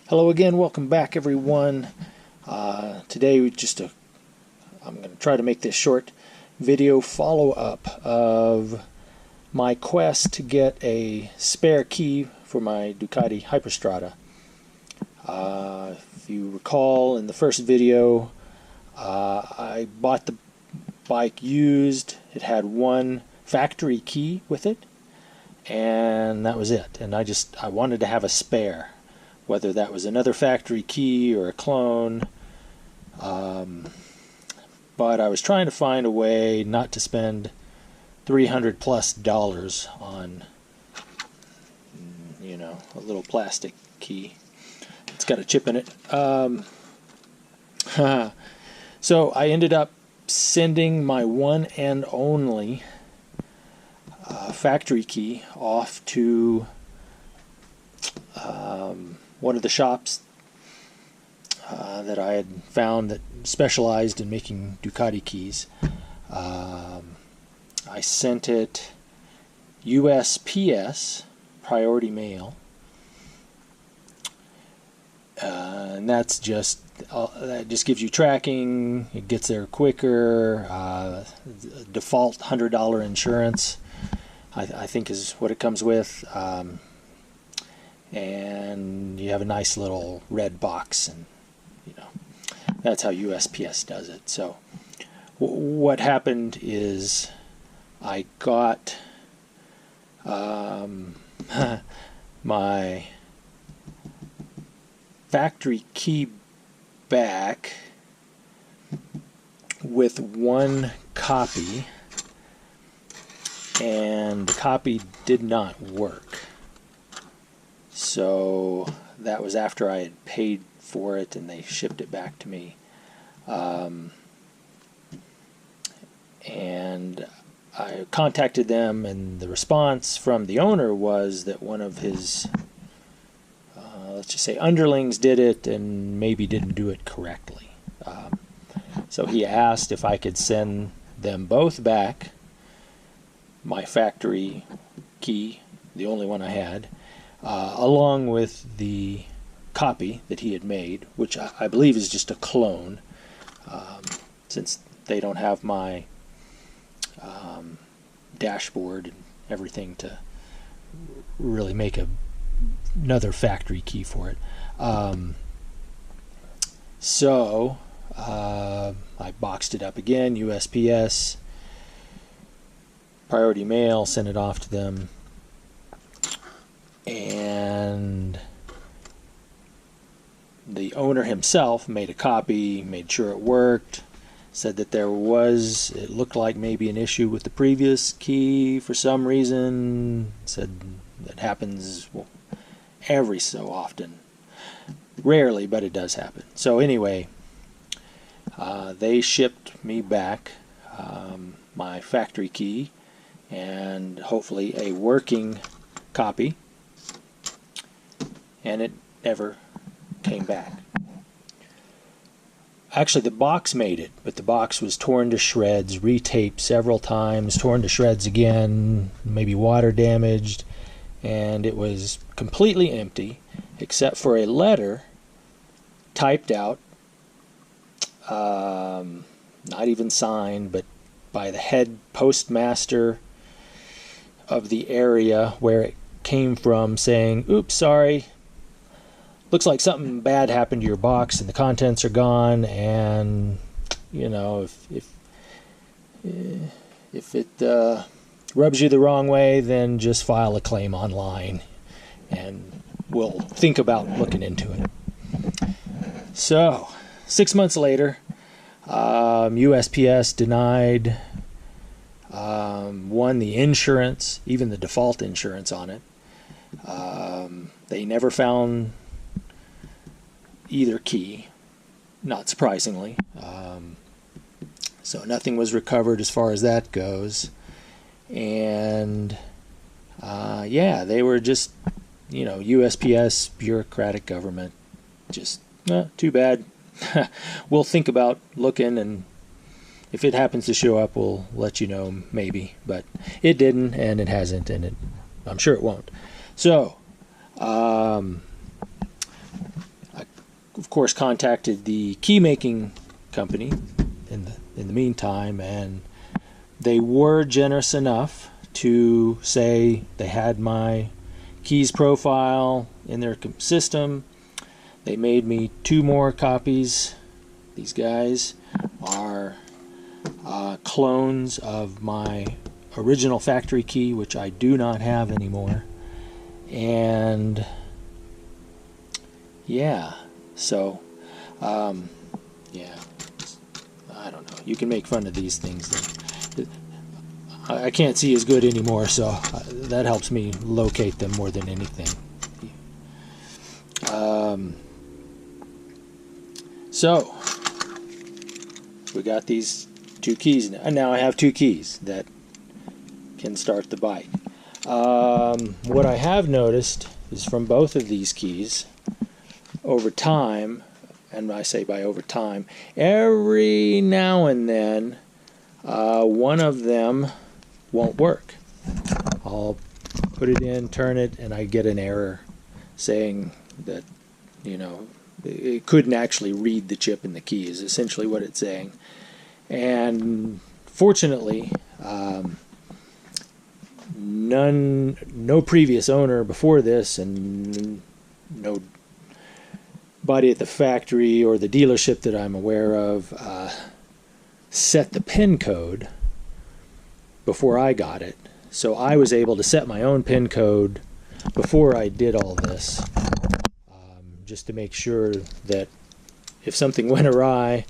Hello again, welcome back everyone. Today I'm going to try to make this short video follow-up of my quest to get a spare key for my Ducati Hyperstrada. If you recall, in the first video I bought the bike used. It had one factory key with it, and that was it. And I wanted to have a spare, whether that was another factory key or a clone. But I was trying to find a way not to spend $300+ on, a little plastic key. It's got a chip in it. So I ended up sending my one and only factory key off to one of the shops that I had found that specialized in making Ducati keys. I sent it USPS, priority mail, and that just gives you tracking. It gets there quicker. Default $100 insurance, I think, is what it comes with. And you have a nice little red box, and that's how USPS does it. So what happened is I got my factory key back with one copy, and the copy did not work. So that was after I had paid for it and they shipped it back to me. And I contacted them, and the response from the owner was that one of his, let's just say, underlings did it and maybe didn't do it correctly. So he asked if I could send them both back my factory key, the only one I had, along with the copy that he had made, which I believe is just a clone, since they don't have my dashboard and everything to really make another factory key for it. So I boxed it up again, USPS, priority mail, sent it off to them, and the owner himself made a copy, made sure it worked, said that it looked like maybe an issue with the previous key for some reason, said that happens every so often. Rarely, but it does happen. So anyway, they shipped me back my factory key and hopefully a working copy, and it never came back. Actually, the box made it, but the box was torn to shreds, retaped several times, torn to shreds again, maybe water damaged, and it was completely empty except for a letter typed out, not even signed, but by the head postmaster of the area where it came from, saying, "Oops, sorry. Looks like something bad happened to your box and the contents are gone, and if it rubs you the wrong way, then just file a claim online and we'll think about looking into it." So 6 months later, USPS denied the insurance, even the default insurance on it. They never found either key, not surprisingly. So nothing was recovered as far as that goes. And they were just, USPS, bureaucratic government, just too bad. We'll think about looking, and if it happens to show up, we'll let you know, maybe. But it didn't, and it hasn't, and I'm sure it won't. So course, contacted the key making company in the meantime, and they were generous enough to say they had my keys profile in their system. They made me 2 more copies. These guys are clones of my original factory key, which I do not have anymore. And yeah, so yeah, I don't know. You can make fun of these things. I can't see as good anymore, so that helps me locate them more than anything. So we got these 2 keys now. And now I have 2 keys that can start the bike. What I have noticed is from both of these keys, over time, and I say by over time, every now and then one of them won't work. I'll put it in, turn it, and I get an error saying that, you know, it couldn't actually read the chip in the key, is essentially what it's saying. And fortunately, no previous owner before this, and nobody at the factory or the dealership that I'm aware of set the PIN code before I got it. So I was able to set my own PIN code before I did all this, just to make sure that if something went awry,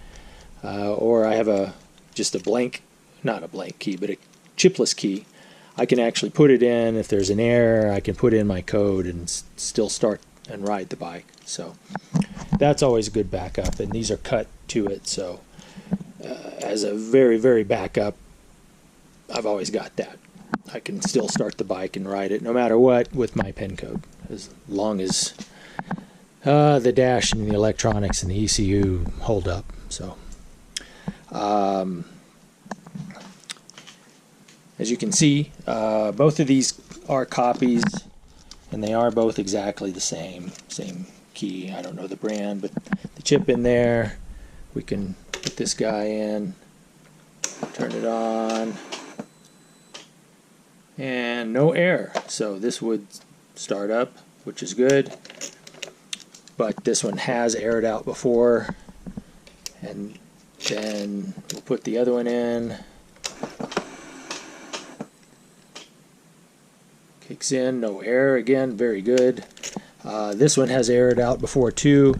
or I have just a blank, not a blank key, but a chipless key, I can actually put it in. If there's an error, I can put in my code and still start and ride the bike. So that's always a good backup, and these are cut to it, so as a very, very backup, I've always got that. I can still start the bike and ride it no matter what with my PIN code, as long as the dash and the electronics and the ECU hold up. So as you can see, both of these are copies, and they are both exactly the same key. I don't know the brand, but the chip in there, we can put this guy in, turn it on, and no error. So this would start up, which is good, but this one has aired out before. And then we'll put the other one in, kicks in, no error again, very good. This one has aired out before too.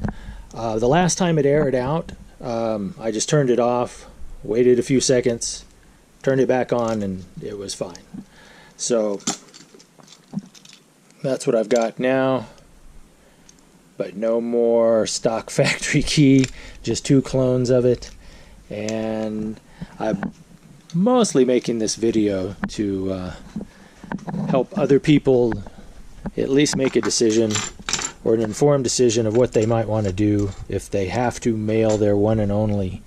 The last time it aired out, I just turned it off, waited a few seconds, turned it back on, and it was fine. So that's what I've got now, but no more stock factory key, just 2 clones of it. And I'm mostly making this video to help other people at least make a decision, or an informed decision of what they might want to do if they have to mail their one and only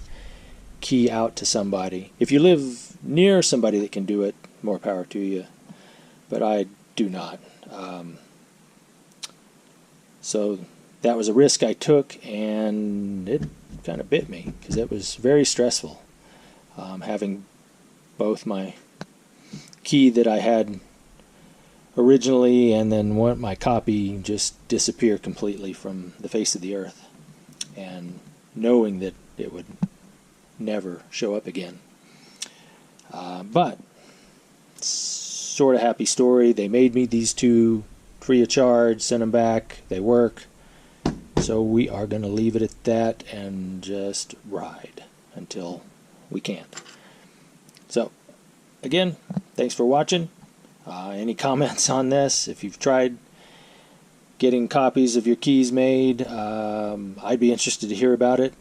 key out to somebody. If you live near somebody that can do it, more power to you, but I do not. So that was a risk I took, and it kind of bit me because it was very stressful, having both my key that I had originally and then want my copy just disappear completely from the face of the earth, and knowing that it would never show up again. But sort of happy story. They made me these 2 free of charge, sent them back, they work. So we are going to leave it at that and just ride until we can't. So again, thanks for watching. Any comments on this? If you've tried getting copies of your keys made, I'd be interested to hear about it,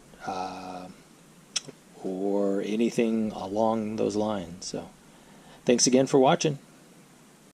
or anything along those lines. So thanks again for watching.